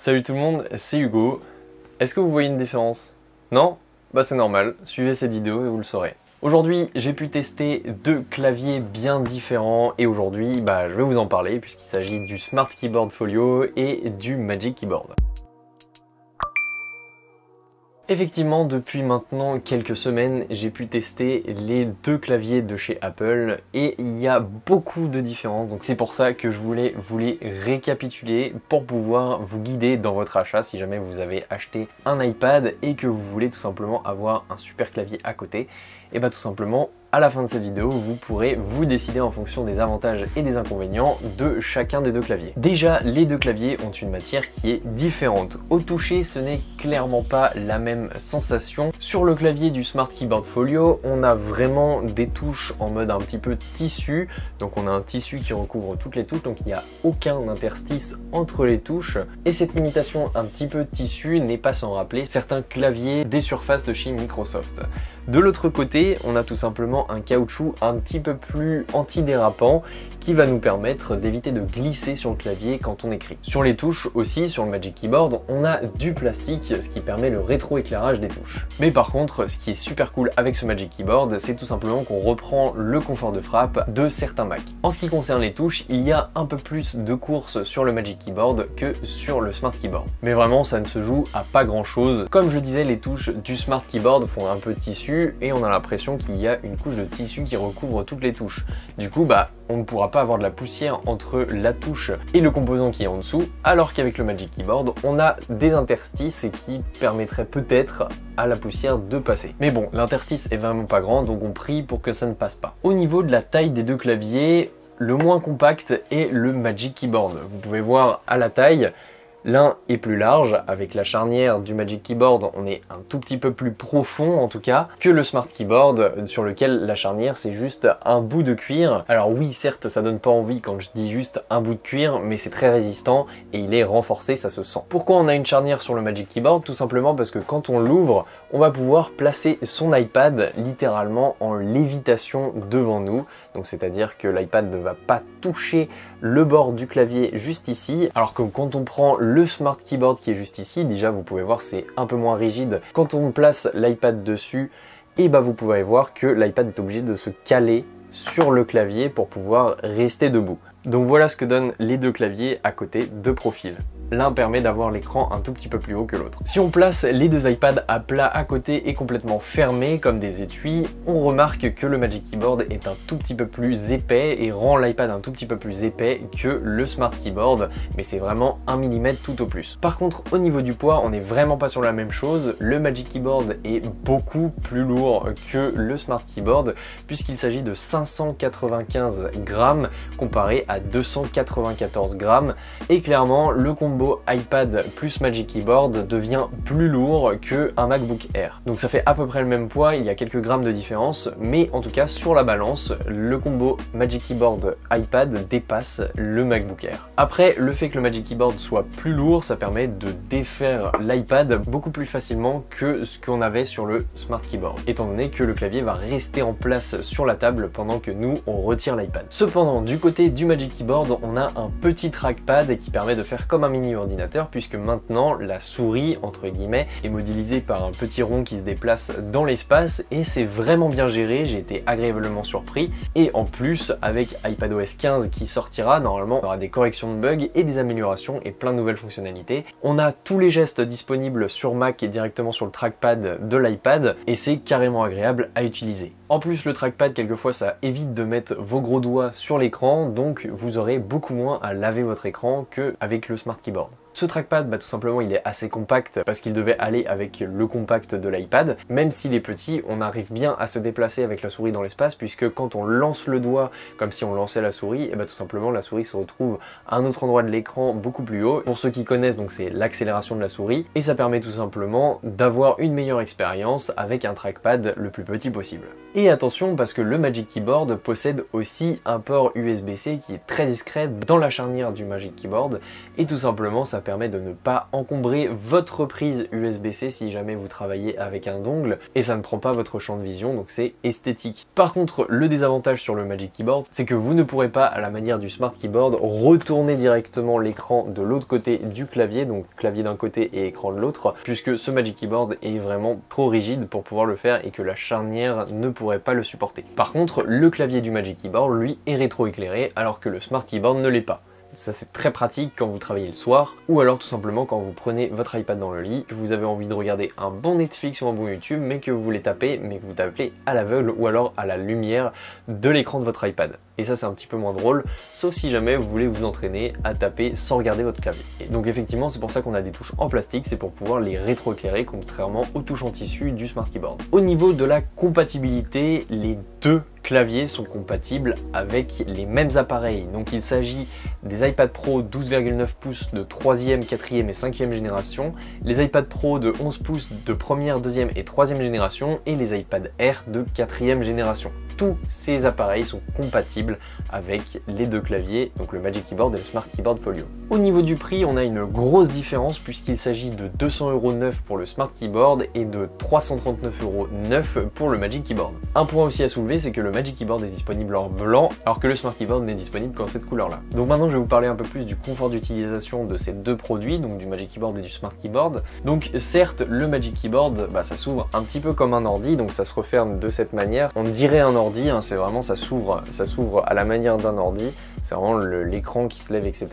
Salut tout le monde, c'est Hugo. Est-ce que vous voyez une différence? Non? Bah c'est normal, suivez cette vidéo et vous le saurez. Aujourd'hui, j'ai pu tester deux claviers bien différents et aujourd'hui, je vais vous en parler puisqu'il s'agit du Smart Keyboard Folio et du Magic Keyboard. Effectivement, depuis maintenant quelques semaines, j'ai pu tester les deux claviers de chez Apple et il y a beaucoup de différences. Donc c'est pour ça que je voulais vous les récapituler pour pouvoir vous guider dans votre achat si jamais vous avez acheté un iPad et que vous voulez tout simplement avoir un super clavier à côté. Et tout simplement, à la fin de cette vidéo, vous pourrez vous décider en fonction des avantages et des inconvénients de chacun des deux claviers. Déjà, les deux claviers ont une matière qui est différente. Au toucher, ce n'est clairement pas la même sensation. Sur le clavier du Smart Keyboard Folio, on a vraiment des touches en mode un petit peu tissu. Donc on a un tissu qui recouvre toutes les touches, donc il n'y a aucun interstice entre les touches. Et cette imitation un petit peu tissu n'est pas sans rappeler certains claviers des surfaces de chez Microsoft. De l'autre côté, on a tout simplement un caoutchouc un petit peu plus antidérapant qui va nous permettre d'éviter de glisser sur le clavier quand on écrit. Sur les touches aussi, sur le Magic Keyboard, on a du plastique, ce qui permet le rétroéclairage des touches. Mais par contre, ce qui est super cool avec ce Magic Keyboard, c'est tout simplement qu'on reprend le confort de frappe de certains Mac. En ce qui concerne les touches, il y a un peu plus de course sur le Magic Keyboard que sur le Smart Keyboard. Mais vraiment, ça ne se joue à pas grand chose. Comme je disais, les touches du Smart Keyboard font un peu tissu et on a l'impression qu'il y a une couche de tissu qui recouvre toutes les touches. Du coup, on ne pourra pas avoir de la poussière entre la touche et le composant qui est en dessous, alors qu'avec le Magic Keyboard, on a des interstices qui permettraient peut-être à la poussière de passer. Mais bon, l'interstice est vraiment pas grand, donc on prie pour que ça ne passe pas. Au niveau de la taille des deux claviers, le moins compact est le Magic Keyboard. Vous pouvez voir à la taille, l'un est plus large, avec la charnière du Magic Keyboard, on est un tout petit peu plus profond en tout cas, que le Smart Keyboard sur lequel la charnière c'est juste un bout de cuir. Alors oui, certes, ça donne pas envie quand je dis juste un bout de cuir, mais c'est très résistant et il est renforcé, ça se sent. Pourquoi on a une charnière sur le Magic Keyboard? Tout simplement parce que quand on l'ouvre, on va pouvoir placer son iPad littéralement en lévitation devant nous. Donc c'est-à-dire que l'iPad ne va pas toucher le bord du clavier juste ici, alors que quand on prend le Smart Keyboard qui est juste ici, déjà vous pouvez voir c'est un peu moins rigide. Quand on place l'iPad dessus, et vous pouvez voir que l'iPad est obligé de se caler sur le clavier pour pouvoir rester debout. Donc voilà ce que donnent les deux claviers à côté de profil. L'un permet d'avoir l'écran un tout petit peu plus haut que l'autre. Si on place les deux iPads à plat à côté et complètement fermés comme des étuis, on remarque que le Magic Keyboard est un tout petit peu plus épais et rend l'iPad un tout petit peu plus épais que le Smart Keyboard, mais c'est vraiment 1 mm tout au plus. Par contre, au niveau du poids, on n'est vraiment pas sur la même chose. Le Magic Keyboard est beaucoup plus lourd que le Smart Keyboard puisqu'il s'agit de 595 grammes comparé à 294 grammes et clairement le combo iPad plus Magic Keyboard devient plus lourd qu'un MacBook Air. Donc ça fait à peu près le même poids, il y a quelques grammes de différence, mais en tout cas sur la balance, le combo Magic Keyboard iPad dépasse le MacBook Air. Après, le fait que le Magic Keyboard soit plus lourd, ça permet de défaire l'iPad beaucoup plus facilement que ce qu'on avait sur le Smart Keyboard, étant donné que le clavier va rester en place sur la table pendant que nous, on retire l'iPad. Cependant, du côté du Magic Keyboard, on a un petit trackpad qui permet de faire comme un mini ordinateur puisque maintenant la souris entre guillemets est modélisée par un petit rond qui se déplace dans l'espace et c'est vraiment bien géré, j'ai été agréablement surpris et en plus avec iPadOS 15 qui sortira, normalement on aura des corrections de bugs et des améliorations et plein de nouvelles fonctionnalités. On a tous les gestes disponibles sur Mac et directement sur le trackpad de l'iPad et c'est carrément agréable à utiliser. En plus, le trackpad, quelquefois, ça évite de mettre vos gros doigts sur l'écran, donc vous aurez beaucoup moins à laver votre écran qu'avec le Smart Keyboard. Ce trackpad, tout simplement, il est assez compact parce qu'il devait aller avec le compact de l'iPad. Même s'il est petit, on arrive bien à se déplacer avec la souris dans l'espace puisque quand on lance le doigt comme si on lançait la souris, tout simplement la souris se retrouve à un autre endroit de l'écran beaucoup plus haut. Pour ceux qui connaissent, donc c'est l'accélération de la souris et ça permet tout simplement d'avoir une meilleure expérience avec un trackpad le plus petit possible. Et attention parce que le Magic Keyboard possède aussi un port USB-C qui est très discret dans la charnière du Magic Keyboard et tout simplement ça permet de ne pas encombrer votre prise USB-C si jamais vous travaillez avec un dongle, et ça ne prend pas votre champ de vision, donc c'est esthétique. Par contre, le désavantage sur le Magic Keyboard, c'est que vous ne pourrez pas, à la manière du Smart Keyboard, retourner directement l'écran de l'autre côté du clavier, donc clavier d'un côté et écran de l'autre, puisque ce Magic Keyboard est vraiment trop rigide pour pouvoir le faire et que la charnière ne pourrait pas le supporter. Par contre, le clavier du Magic Keyboard, lui, est rétroéclairé, alors que le Smart Keyboard ne l'est pas. Ça c'est très pratique quand vous travaillez le soir, ou alors tout simplement quand vous prenez votre iPad dans le lit, que vous avez envie de regarder un bon Netflix ou un bon YouTube, mais que vous voulez taper, mais que vous tapez à l'aveugle ou alors à la lumière de l'écran de votre iPad. Et ça c'est un petit peu moins drôle, sauf si jamais vous voulez vous entraîner à taper sans regarder votre clavier. Et donc effectivement c'est pour ça qu'on a des touches en plastique, c'est pour pouvoir les rétroéclairer contrairement aux touches en tissu du Smart Keyboard. Au niveau de la compatibilité, les deux claviers sont compatibles avec les mêmes appareils. Donc il s'agit des iPad Pro 12,9 pouces de 3e, 4e et 5e génération, les iPad Pro de 11 pouces de 1re, 2e et 3e génération et les iPad Air de 4e génération. Tous ces appareils sont compatibles avec les deux claviers, donc le Magic Keyboard et le Smart Keyboard Folio. Au niveau du prix, on a une grosse différence puisqu'il s'agit de 200€ neuf pour le Smart Keyboard et de 339€ neuf pour le Magic Keyboard. Un point aussi à soulever, c'est que le Magic Keyboard est disponible en blanc, alors que le Smart Keyboard n'est disponible qu'en cette couleur-là. Donc maintenant, je vais vous parler un peu plus du confort d'utilisation de ces deux produits, donc du Magic Keyboard et du Smart Keyboard. Donc certes, le Magic Keyboard, ça s'ouvre un petit peu comme un ordi, donc ça se referme de cette manière. On dirait un ordi, hein, c'est vraiment, ça s'ouvre à la manière d'un ordi, c'est vraiment l'écran qui se lève, etc.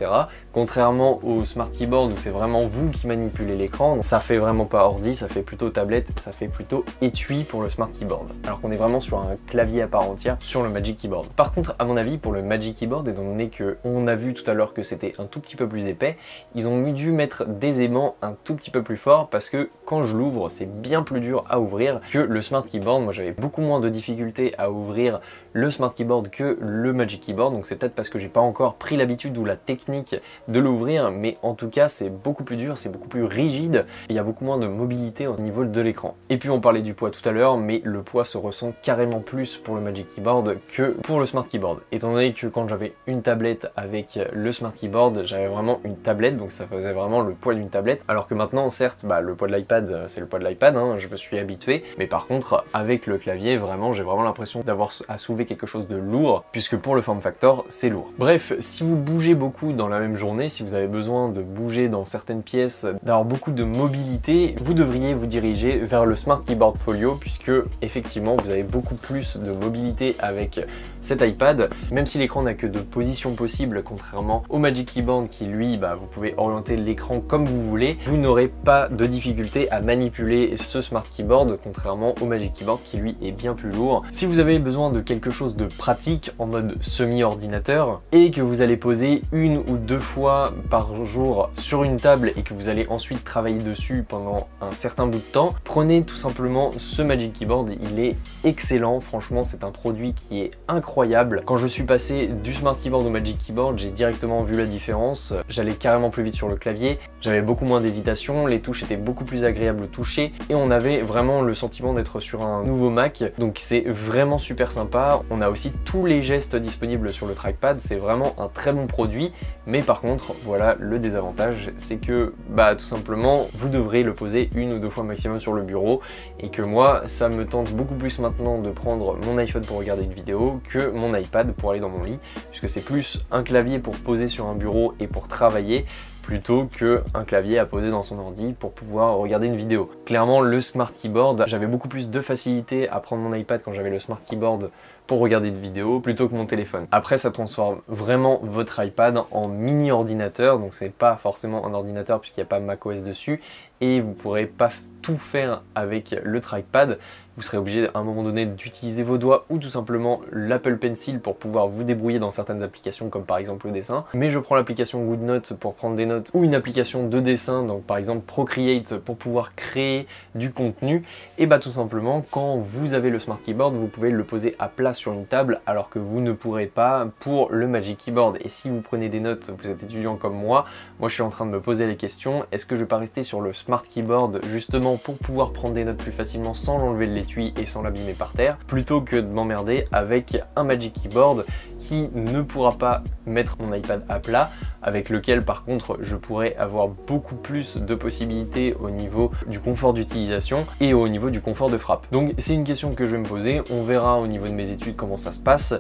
Contrairement au Smart Keyboard où c'est vraiment vous qui manipulez l'écran, ça fait vraiment pas ordi, ça fait plutôt tablette, ça fait plutôt étui pour le Smart Keyboard. Alors qu'on est vraiment sur un clavier à part entière sur le Magic Keyboard. Par contre, à mon avis, pour le Magic Keyboard, étant donné qu'on a vu tout à l'heure que c'était un tout petit peu plus épais, ils ont dû mettre des aimants un tout petit peu plus forts parce que quand je l'ouvre, c'est bien plus dur à ouvrir que le Smart Keyboard. Moi, j'avais beaucoup moins de difficultés à ouvrir le Smart Keyboard que le Magic Keyboard, donc c'est peut-être parce que j'ai pas encore pris l'habitude ou la technique de l'ouvrir, mais en tout cas c'est beaucoup plus dur, c'est beaucoup plus rigide, et il y a beaucoup moins de mobilité au niveau de l'écran. Et puis on parlait du poids tout à l'heure, mais le poids se ressent carrément plus pour le Magic Keyboard que pour le Smart Keyboard, étant donné que quand j'avais une tablette avec le Smart Keyboard, j'avais vraiment une tablette, donc ça faisait vraiment le poids d'une tablette, alors que maintenant certes le poids de l'iPad c'est le poids de l'iPad, hein, je me suis habitué, mais par contre avec le clavier vraiment j'ai vraiment l'impression d'avoir à soulever quelque chose de lourd, puisque pour le form factor c'est lourd. Bref, si vous bougez beaucoup dans la même journée, si vous avez besoin de bouger dans certaines pièces, d'avoir beaucoup de mobilité, vous devriez vous diriger vers le Smart Keyboard Folio, puisque effectivement vous avez beaucoup plus de mobilité avec cet iPad, même si l'écran n'a que deux positions possibles, contrairement au Magic Keyboard qui lui, vous pouvez orienter l'écran comme vous voulez, vous n'aurez pas de difficulté à manipuler ce Smart Keyboard, contrairement au Magic Keyboard qui lui est bien plus lourd. Si vous avez besoin de quelque chose de pratique en mode semi-ordinateur et que vous allez poser une ou deux fois par jour sur une table et que vous allez ensuite travailler dessus pendant un certain bout de temps, prenez tout simplement ce Magic Keyboard, il est excellent, franchement c'est un produit qui est incroyable. Quand je suis passé du Smart Keyboard au Magic Keyboard, j'ai directement vu la différence, j'allais carrément plus vite sur le clavier, j'avais beaucoup moins d'hésitation, les touches étaient beaucoup plus agréables au toucher et on avait vraiment le sentiment d'être sur un nouveau Mac, donc c'est vraiment super sympa. On a aussi tous les gestes disponibles sur le trackpad, c'est vraiment un très bon produit, mais par contre voilà le désavantage, c'est que tout simplement vous devrez le poser une ou deux fois maximum sur le bureau, et que moi ça me tente beaucoup plus maintenant de prendre mon iPhone pour regarder une vidéo que mon iPad pour aller dans mon lit, puisque c'est plus un clavier pour poser sur un bureau et pour travailler plutôt qu'un clavier à poser dans son ordi pour pouvoir regarder une vidéo. Clairement le Smart Keyboard, j'avais beaucoup plus de facilité à prendre mon iPad quand j'avais le Smart Keyboard pour regarder une vidéo plutôt que mon téléphone. Après ça transforme vraiment votre iPad en mini ordinateur, donc c'est pas forcément un ordinateur puisqu'il n'y a pas macOS dessus et vous pourrez pas tout faire avec le trackpad. Vous serez obligé à un moment donné d'utiliser vos doigts ou tout simplement l'Apple Pencil pour pouvoir vous débrouiller dans certaines applications comme par exemple le dessin. Mais je prends l'application GoodNotes pour prendre des notes ou une application de dessin, donc par exemple Procreate pour pouvoir créer du contenu. Et tout simplement quand vous avez le Smart Keyboard, vous pouvez le poser à plat sur une table alors que vous ne pourrez pas pour le Magic Keyboard. Et si vous prenez des notes, vous êtes étudiant comme moi je suis en train de me poser les questions, est-ce que je vais pas rester sur le Smart Keyboard justement pour pouvoir prendre des notes plus facilement sans l'enlever de l'étui et sans l'abîmer par terre, plutôt que de m'emmerder avec un Magic Keyboard qui ne pourra pas mettre mon iPad à plat, avec lequel par contre je pourrais avoir beaucoup plus de possibilités au niveau du confort d'utilisation et au niveau du confort de frappe. Donc c'est une question que je vais me poser, on verra au niveau de mes études comment ça se passe.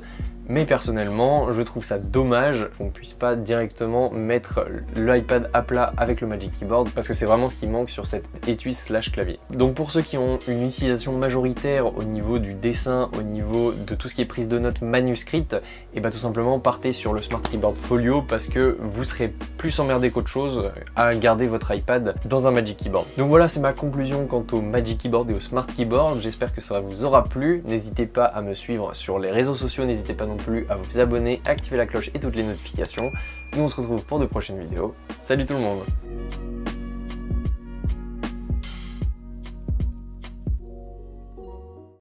Mais personnellement, je trouve ça dommage qu'on puisse pas directement mettre l'iPad à plat avec le Magic Keyboard parce que c'est vraiment ce qui manque sur cet étui / clavier. Donc pour ceux qui ont une utilisation majoritaire au niveau du dessin, au niveau de tout ce qui est prise de notes manuscrite, et bah tout simplement partez sur le Smart Keyboard Folio parce que vous serez plus emmerdé qu'autre chose à garder votre iPad dans un Magic Keyboard. Donc voilà, c'est ma conclusion quant au Magic Keyboard et au Smart Keyboard. J'espère que ça vous aura plu. N'hésitez pas à me suivre sur les réseaux sociaux, n'hésitez pas non plus à vous abonner, activer la cloche et toutes les notifications. Nous on se retrouve pour de prochaines vidéos. Salut tout le monde!